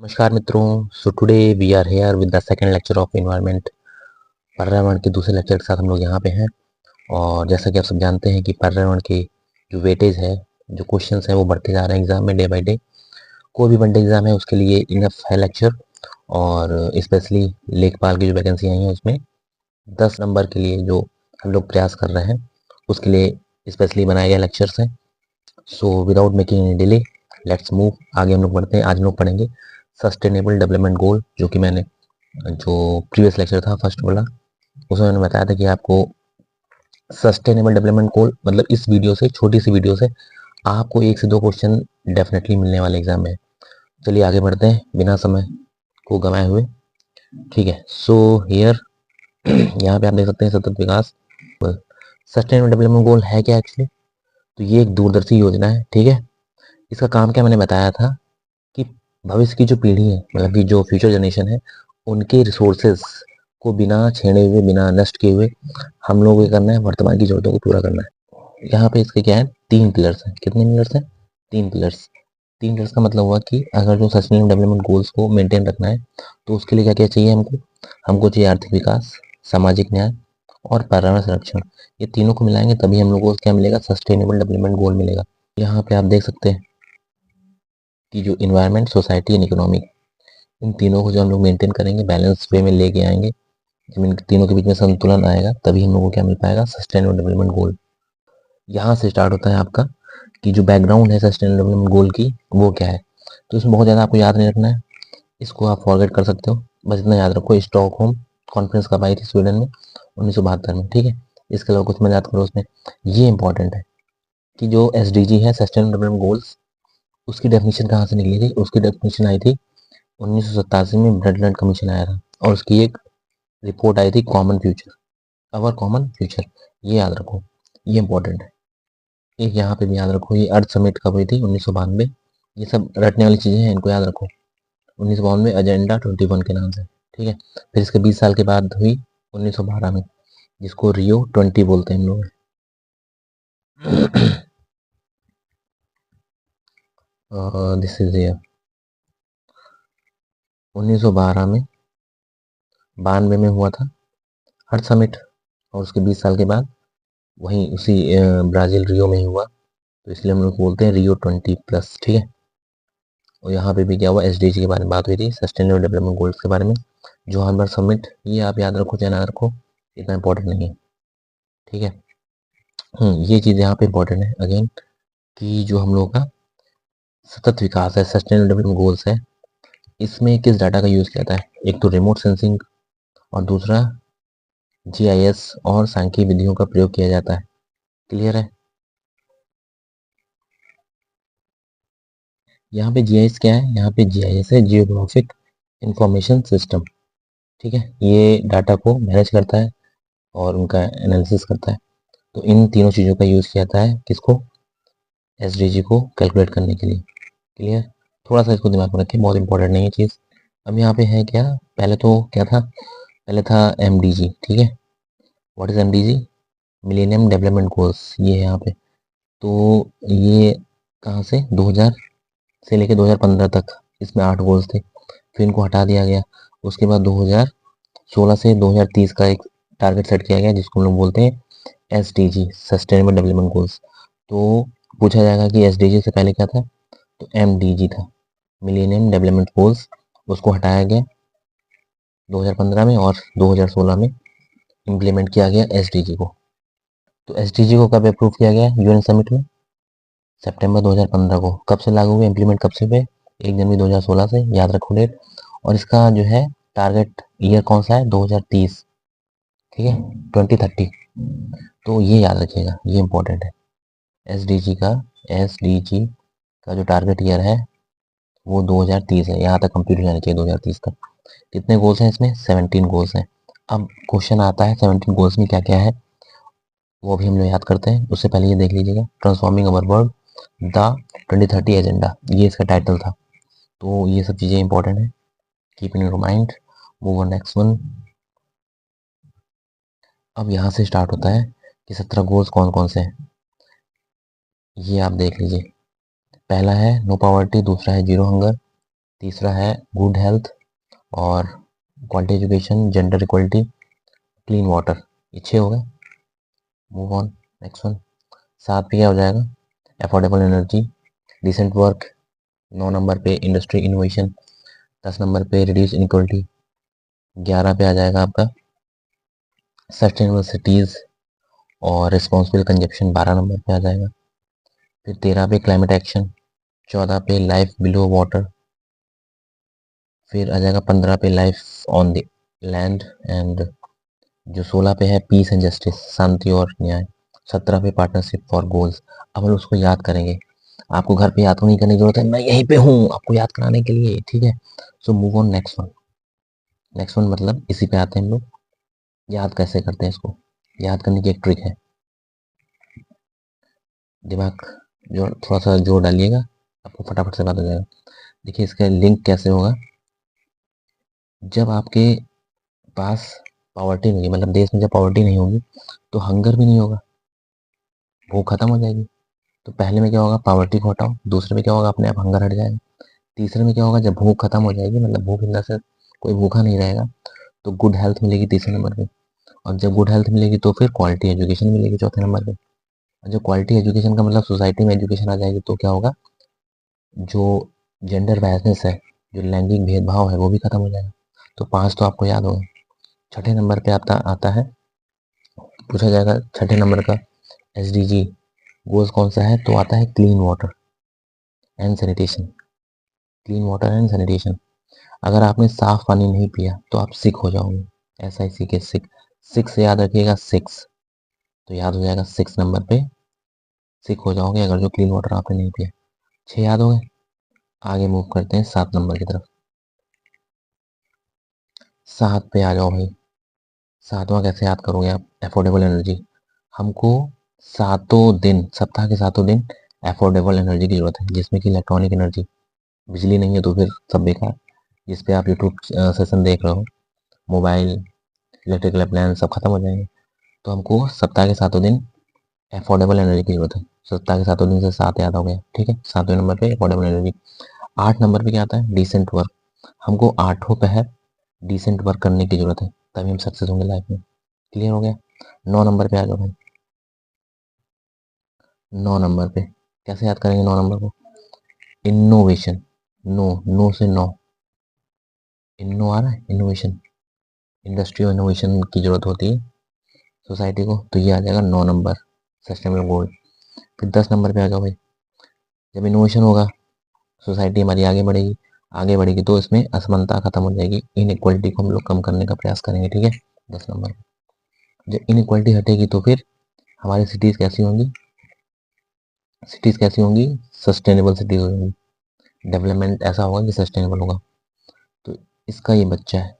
नमस्कार मित्रों। So today we are here with the second lecture of environment. पर्यावरण के दूसरे लेक्चर के साथ हम लोग यहाँ पे हैं। और जैसा कि आप सब जानते हैं कि पर्यावरण के जो वेटेज है, जो क्वेश्चंस हैं वो बढ़ते जा रहे हैं एग्जाम में डे बाय डे। कोई भी वनडे एग्जाम है उसके लिए इनफ है लेक्चर। और स्पेशली लेखपाल की जो वैकेंसी आई है उसमें 10 नंबर के लिए जो हम लोग प्रयास कर रहे हैं उसके लिए स्पेशली बनाए गए लेक्चर्स हैं। So without making any delay let's move, आगे हम लोग बढ़ते हैं। आज हम लोग पढ़ेंगे सस्टेनेबल डेवलपमेंट गोल, जो कि मैंने जो प्रीवियस लेक्चर था फर्स्ट वाला उसमें मैंने बताया था कि आपको सस्टेनेबल डेवलपमेंट गोल मतलब इस वीडियो से, छोटी सी वीडियो से आपको 1 से 2 क्वेश्चन डेफिनेटली मिलने वाले एग्जाम में। चलिए आगे बढ़ते हैं बिना समय को गंवाए हुए। ठीक है, सो हियर यहाँ पे आप देख सकते हैं सतत विकास। सस्टेनेबल डेवलपमेंट गोल है क्या एक्चुअली? तो ये एक दूरदर्शी योजना है। ठीक है, इसका काम क्या मैंने बताया था कि भविष्य की जो पीढ़ी है, मतलब कि जो फ्यूचर जनरेशन है, उनके रिसोर्सेज को बिना छेड़े हुए, बिना नष्ट किए हुए हम लोगों को करना है, वर्तमान की जरूरतों को पूरा करना है। यहाँ पे इसके क्या है, 3 पिलर्स हैं। कितने पिलर्स हैं? 3 पिलर्स। 3 पिलर्स का मतलब हुआ कि अगर जो सस्टेनेबल डेवलपमेंट गोल्स को मेंटेन रखना है तो उसके लिए क्या क्या चाहिए हमको? हमको चाहिए आर्थिक विकास, सामाजिक न्याय और पर्यावरण संरक्षण। ये तीनों को मिलाएंगे तभी हम लोगों को क्या मिलेगा? सस्टेनेबल डेवलपमेंट गोल मिलेगा। यहाँ पे आप देख सकते हैं कि जो इन्वायरमेंट, सोसाइटी एंड इकोनॉमी, इन तीनों को जो हम लोग मेंटेन करेंगे, बैलेंस वे में लेके आएंगे, जब इन तीनों के बीच में संतुलन आएगा तभी हम लोग को क्या मिल पाएगा? Sustainable development goal. यहाँ से स्टार्ट होता है आपका कि जो बैकग्राउंड है सस्टेनेबल डेवलपमेंट गोल की वो क्या है। तो इसमें बहुत ज़्यादा आपको याद नहीं रखना है, इसको आप फॉरगेट कर सकते हो। बस इतना याद रखो, स्टॉकहोम कॉन्फ्रेंस कब आई थी स्वीडन में? 1972 में। ठीक है, इसके अलावा कुछ मत याद करो उसमें। ये इंपॉर्टेंट है कि जो SDG है, सस्टेनेबल डेवलपमेंट गोल्स, उसकी डेफिनेशन कहाँ से निकली थी? उसकी डेफिनेशन आई थी 1987 में, ब्रेडलैंड कमीशन आया था और उसकी एक रिपोर्ट आई थी, कॉमन फ्यूचर, अवर कॉमन फ्यूचर। ये याद रखो, ये इंपॉर्टेंट है। एक यहाँ पे भी याद रखो, ये अर्थ समिट कब हुई थी? 1992। ये सब रटने वाली चीज़ें हैं, इनको याद रखो। 1992 एजेंडा 21 के नाम से। ठीक है, फिर इसके 20 साल के बाद हुई 1912 में, जिसको रियो 20 बोलते हैं हम लोग। दिस इज ईयर 1912 में, 92 में हुआ था अर्थ समिट, और उसके 20 साल के बाद वहीं उसी ब्राज़ील रियो में ही हुआ, तो इसलिए हम लोग बोलते हैं रियो 20+। ठीक है, और यहाँ पे भी क्या हुआ? SDG के बारे में बात हुई थी, सस्टेनेबल डेवलपमेंट गोल्स के बारे में। जोहान्सबर्ग समिट, ये आप याद रखो चाहे ना रखो, इतना इंपॉर्टेंट नहीं है। ठीक है, ये चीज़ यहाँ पे इंपॉर्टेंट है अगेन, कि जो हम लोगों का सतत विकास है, सस्टेनेबल डेवलपमेंट गोल्स है, इसमें किस डाटा का यूज़ किया जाता है? एक तो रिमोट सेंसिंग और दूसरा GIS और सांख्यिकी विधियों का प्रयोग किया जाता है। क्लियर है? यहाँ पे GIS क्या है? यहाँ पे GIS है, जियोग्राफिक इंफॉर्मेशन सिस्टम। ठीक है, ये डाटा को मैनेज करता है और उनका एनालिसिस करता है। तो इन तीनों चीज़ों का यूज़ किया जाता है किसको? SDG को कैलकुलेट करने के लिए। क्लियर? थोड़ा सा इसको दिमाग में रखें, बहुत इंपॉर्टेंट नहीं है चीज़। अब यहाँ पे है क्या? पहले तो क्या था? पहले था MDG। ठीक है, what is MDG? Millennium development goals, ये है यहाँ पे। तो ये कहाँ से? 2000 से लेकर 2015 तक इसमें 8 गोल्स थे, फिर इनको हटा दिया गया। उसके बाद 2016 से 2030 का एक टारगेट सेट किया गया जिसको हम लोग बोलते हैं SDG, सस्टेनेबल डेवलपमेंट गोल्स। तो पूछा जाएगा कि SDG से पहले क्या था? तो MDG था, मिलेनियम डेवलपमेंट गोल्स। उसको हटाया गया 2015 में और 2016 में इम्प्लीमेंट किया गया SDG को। तो SDG को कब अप्रूव किया गया UN समिट में? सितंबर 2015 को। कब से लागू हुए, इम्प्लीमेंट कब से हुए? 1 जनवरी 2016 से, याद रखो डेट। और इसका जो है टारगेट ईयर कौन सा है? 2030। ठीक है, 2030। तो ये याद रखिएगा, ये इंपॉर्टेंट है। SDG का जो टारगेट ईयर है वो 2030 है, यहाँ तक कंप्लीट हो जानी चाहिए 2030 तक। कितने गोल्स हैं इसमें? 17 गोल्स हैं। अब क्वेश्चन आता है 17 गोल्स में क्या क्या है, वो भी हम लोग याद करते हैं। उससे पहले ये देख लीजिएगा, transforming our world the 2030 agenda, ये इसका टाइटल था। तो ये सब चीज़ें इंपॉर्टेंट है, keep in your mind. Move on next one. अब यहाँ से स्टार्ट होता है कि 17 गोल्स कौन कौन से हैं, ये आप देख लीजिए। पहला है नो पॉवर्टी, दूसरा है जीरो हंगर, तीसरा है गुड हेल्थ और quality education, gender equality, clean water. ये 6 हो गए। Move on next one. 7 पे क्या हो जाएगा? Affordable energy, decent work. 9 number पे इंडस्ट्री इनोवेशन। 10 नंबर पे रिड्यूस इनक्वलिटी। 11 पे आ जाएगा आपका सस्टेनेबल सिटीज़ और रिस्पॉन्सिबल कंजप्शन। 12 नंबर पे आ जाएगा। फिर 13 पे क्लाइमेट एक्शन। 14 पे लाइफ बिलो वाटर। फिर आ जाएगा 15 पे life on the land and जो 16 पे है पीस एंड जस्टिस, शांति और न्याय। 17 पे पार्टनरशिप फॉर गोल्स। अब हम उसको याद करेंगे। आपको घर पे याद नहीं करने की जरूरत है, मैं यहीं पे हूँ आपको याद कराने के लिए, ठीक है। So move on next one. Next one मतलब इसी पे आते हैं हम लोग। याद कैसे करते हैं इसको? याद करने की एक ट्रिक है। दिमाग जो थोड़ा सा जोर डालिएगा, आपको फटाफट से बात हो जाएगा। देखिए इसका लिंक कैसे होगा। जब आपके पास पॉवर्टी नहीं, मतलब देश में जब पॉवर्टी नहीं होगी तो हंगर भी नहीं होगा, भूख खत्म हो जाएगी। तो पहले में क्या होगा? पॉवर्टी को हटाओ। दूसरे में क्या होगा? अपने आप हंगर हट जाएगा। तीसरे में क्या होगा? जब भूख खत्म हो जाएगी, मतलब भूख अंदर से कोई भूखा नहीं रहेगा, तो गुड हेल्थ मिलेगी तीसरे नंबर पे। और जब गुड हेल्थ मिलेगी तो फिर क्वालिटी एजुकेशन मिलेगी चौथे नंबर पे। और जो क्वालिटी एजुकेशन का मतलब सोसाइटी में एजुकेशन आ जाएगी तो क्या होगा? जो जेंडर बायसनेस है, जो लैंगिक भेदभाव है, वो भी खत्म हो जाएगा। तो 5 तो आपको याद होगा। छठे नंबर पे आता है, पूछा जाएगा छठे नंबर का SDG गोल्स कौन सा है, तो आता है clean water and sanitation. Clean water and sanitation. अगर आपने साफ पानी नहीं पिया तो आप सिक हो जाओगे। SIC के सिक। 6 से याद रखिएगा, 6 तो याद हो जाएगा 6 नंबर पे सिक हो जाओगे अगर जो क्लीन वाटर आपने नहीं पिया। 6 याद हो गए। आगे मूव करते हैं 7 नंबर की तरफ। 7 पे आ जाओ भाई। 7वां कैसे याद करोगे आप? Affordable energy. हमको सातों दिन, सप्ताह के सातों दिन अफोर्डेबल एनर्जी की जरूरत है, जिसमें कि इलेक्ट्रॉनिक एनर्जी। बिजली नहीं है तो फिर सब बेकार। जिस पे आप यूट्यूब सेशन देख रहे हो, मोबाइल, इलेक्ट्रिकल अप्लायंस सब खत्म हो जाएंगे। तो हमको सप्ताह के सातों दिन अफोर्डेबल एनर्जी की जरूरत है। सप्ताह के सातों दिन से 7 याद हो गया, ठीक है। 7वें नंबर पे अफोर्डेबल एनर्जी। 8 नंबर पे क्या आता है? Decent work. हमको आठों पहर डिसेंट वर्क करने की जरूरत है, तभी हम सक्सेस होंगे लाइफ में। क्लियर हो गया? 9 नंबर पे आ जाओ भाई। 9 नंबर पे कैसे याद करेंगे? 9 नंबर को इनोवेशन। नो, नो से नो, इन्नो आ रहा है, इनोवेशन। इंडस्ट्री और इनोवेशन की जरूरत होती है सोसाइटी को, तो ये आ जाएगा 9 नंबर सस्टेनेबल गोल। फिर 10 नंबर पे आ जाओ भाई। जब इनोवेशन होगा सोसाइटी हमारी आगे बढ़ेगी। आगे बढ़ेगी तो इसमें असमानता खत्म हो जाएगी, इनइक्वालिटी को हम लोग कम करने का प्रयास करेंगे, ठीक है। 10 नंबर। जब इनइक्वालिटी हटेगी तो फिर हमारी सिटीज़ कैसी होंगी? सिटीज़ कैसी होंगी? सस्टेनेबल सिटीज़ होंगी। डेवलपमेंट ऐसा होगा कि सस्टेनेबल होगा। तो इसका ये बच्चा है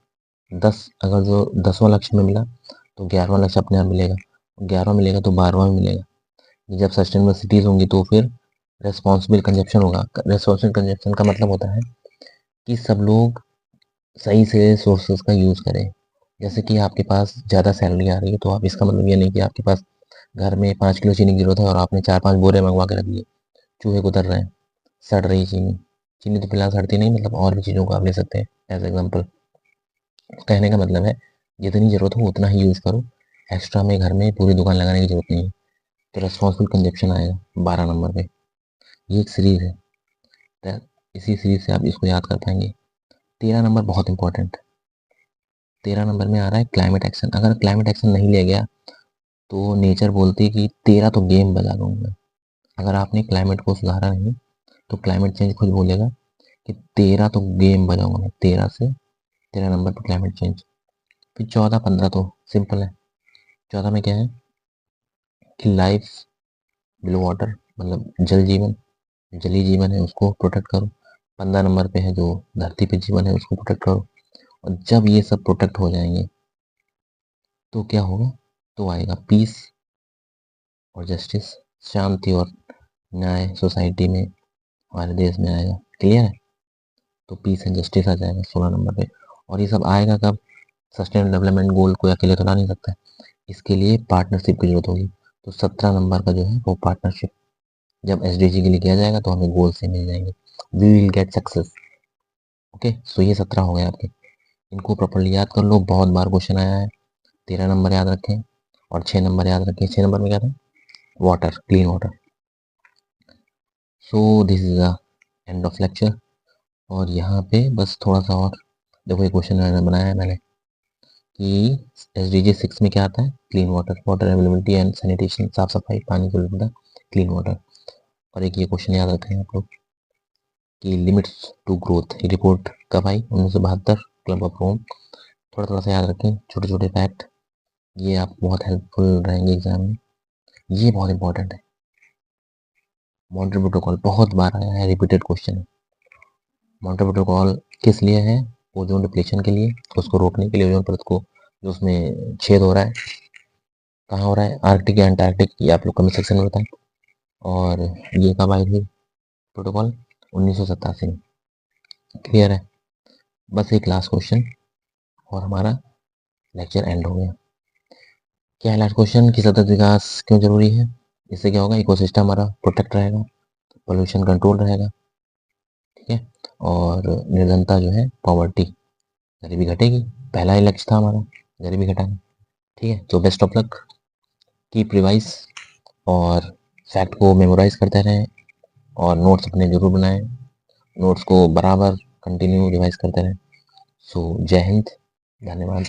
10। अगर जो 10वां लक्ष्य में मिला तो 11वां लक्ष्य अपने आप मिलेगा, 11वां मिलेगा तो 12वां भी मिलेगा। जब सस्टेनेबल सिटीज़ होंगी तो फिर रेस्पॉन्सिबल कंजप्शन होगा। रेस्पॉन्सिबल कंजप्शन का मतलब होता है कि सब लोग सही से सोर्सेज का यूज़ करें। जैसे कि आपके पास ज़्यादा सैलरी आ रही है तो आप, इसका मतलब ये नहीं कि आपके पास घर में 5 किलो चीनी की जरूरत है और आपने 4-5 बोरे मंगवा के रख दिए, चूहे कुतर रहे हैं, सड़ रही चीनी। चीनी तो फिलहाल सड़ती नहीं, मतलब और भी चीज़ों को आप ले सकते हैं एज एग्जाम्पल। कहने का मतलब है जितनी ज़रूरत हो उतना ही यूज़ करो, एक्स्ट्रा में घर में पूरी दुकान लगाने की जरूरत नहीं है। तो रेस्पॉन्सिबल कंजप्शन आएगा 12 नंबर पे। ये एक सीरीज़ है, तो इसी सीरीज से आप इसको याद कर पाएंगे। 13 नंबर बहुत इंपॉर्टेंट। 13 नंबर में आ रहा है क्लाइमेट एक्शन। अगर क्लाइमेट एक्शन नहीं लिया गया तो नेचर बोलती है कि तेरा तो गेम बजा दूंगा। अगर आपने क्लाइमेट को सुधारा नहीं तो क्लाइमेट चेंज खुद बोलेगा कि तेरा तो गेम बजाऊंगा मैं। 13 से 13 नंबर पर क्लाइमेट चेंज। फिर 14-15 तो सिंपल है। 14 में क्या है कि लाइफ बिलो वाटर, मतलब जल जीवन, जलीय जीवन है उसको प्रोटेक्ट करो। 15 नंबर पे है जो धरती पे जीवन है उसको प्रोटेक्ट करो। और जब ये सब प्रोटेक्ट हो जाएंगे तो क्या होगा? तो आएगा पीस और जस्टिस, शांति और न्याय सोसाइटी में, हमारे देश में आएगा। क्लियर है? तो पीस एंड जस्टिस आ जाएगा 16 नंबर पे। और ये सब आएगा कब? सस्टेनेबल डेवलपमेंट गोल कोई अकेले तो ला नहीं सकता है, इसके लिए पार्टनरशिप की जरूरत होगी। तो 17 नंबर का जो है वो पार्टनरशिप जब SDG के लिए किया जाएगा तो हमें गोल से मिल जाएंगे। We will get success. Okay, so ये 17 हो गए आपके। इनको प्रॉपर्ली याद कर लो, बहुत बार क्वेश्चन आया है। 13 नंबर याद रखें और 6 नंबर याद रखें। 6 नंबर में क्या था? Water, clean water. So this is the end of lecture. और यहाँ पे बस थोड़ा सा और देखो, ये क्वेश्चन बनाया है मैंने कि SDG 6 में क्या आता है? Clean water, water availability and sanitation, साफ सफाई, पानी की उपलब्धता, क्लीन वाटर। और एक ये क्वेश्चन याद रखें आप लोग कि लिमिट्स टू ग्रोथ रिपोर्ट कब आई? 1972, क्लब ऑफ रोम। थोड़ा थोड़ा सा याद रखें, छोटे छोटे फैक्ट, ये आप बहुत हेल्पफुल रहेंगे एग्जाम में। ये बहुत इंपॉर्टेंट है। मॉन्ट्रियल प्रोटोकॉल बहुत बार आया है, रिपीटेड क्वेश्चन है। मॉन्ट्रियल प्रोटोकॉल किस लिए है? ओजोन डिप्लीशन के लिए, उसको रोकने के लिए, ओजोन परत को जो उसमें छेद हो रहा है, कहाँ हो रहा है? आर्कटिक या अंटार्कटिक, ये आप लोग कमेंट सेक्शन में बताएं। और ये कब आई थी प्रोटोकॉल? 1987 में। क्लियर है? बस एक लास्ट क्वेश्चन और हमारा लेक्चर एंड हो गया। क्या है लास्ट क्वेश्चन कि सतत विकास क्यों जरूरी है? इससे क्या होगा? इकोसिस्टम हमारा प्रोटेक्ट रहेगा, पोल्यूशन कंट्रोल रहेगा, ठीक है, और निर्धनता जो है, पॉवर्टी, गरीबी घटेगी। पहला ही लक्ष्य था हमारा, गरीबी घटाना। ठीक है, तो best of luck, keep revise और फैक्ट को मेमोराइज करते रहें और नोट्स अपने जरूर बनाएं। नोट्स को बराबर कंटिन्यू रिवाइज करते रहें। सो जय हिंद, धन्यवाद।